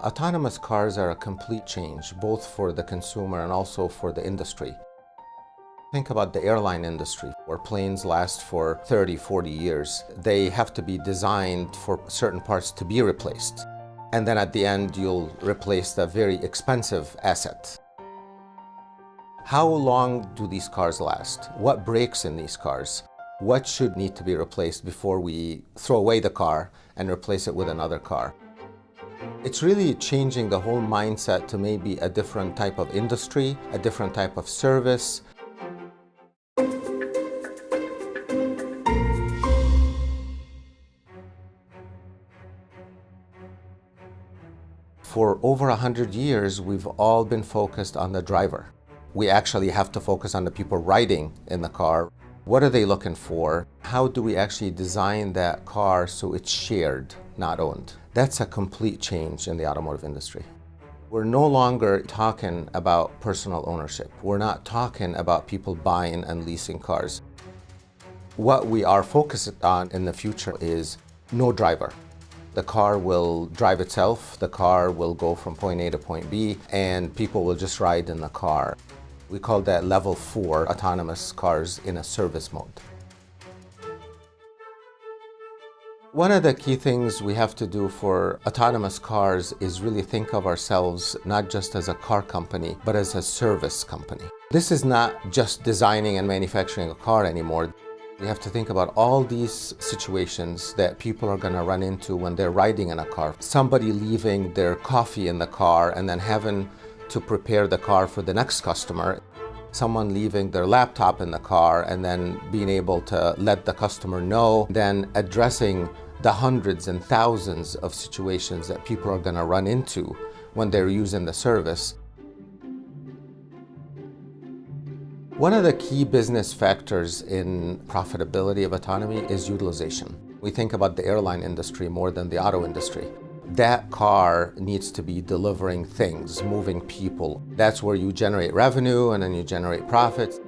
Autonomous cars are a complete change, both for the consumer and also for the industry. Think about the airline industry, where planes last for 30, 40 years. They have to be designed for certain parts to be replaced. And then at the end, you'll replace the very expensive asset. How long do these cars last? What breaks in these cars? What should need to be replaced before we throw away the car and replace it with another car? It's really changing the whole mindset to maybe a different type of industry, a different type of service. For over 100 years, we've all been focused on the driver. We actually have to focus on the people riding in the car. What are they looking for? How do we actually design that car so it's shared, not owned? That's a complete change in the automotive industry. We're no longer talking about personal ownership. We're not talking about people buying and leasing cars. What we are focused on in the future is no driver. The car will drive itself, the car will go from point A to point B, and people will just ride in the car. We call that level 4 autonomous cars in a service mode. One of the key things we have to do for autonomous cars is really think of ourselves not just as a car company, but as a service company. This is not just designing and manufacturing a car anymore. We have to think about all these situations that people are going to run into when they're riding in a car. Somebody leaving their coffee in the car and then having to prepare the car for the next customer. Someone leaving their laptop in the car and then being able to let the customer know, then addressing the hundreds and thousands of situations that people are going to run into when they're using the service. One of the key business factors in profitability of autonomy is utilization. We think about the airline industry more than the auto industry. That car needs to be delivering things, moving people. That's where you generate revenue and then you generate profits.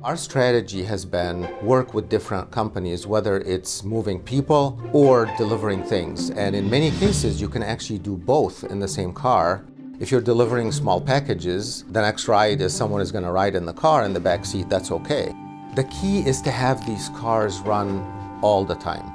Our strategy has been work with different companies, whether it's moving people or delivering things. And in many cases, you can actually do both in the same car. If you're delivering small packages, the next ride is someone is going to ride in the car in the back seat, that's okay. The key is to have these cars run all the time.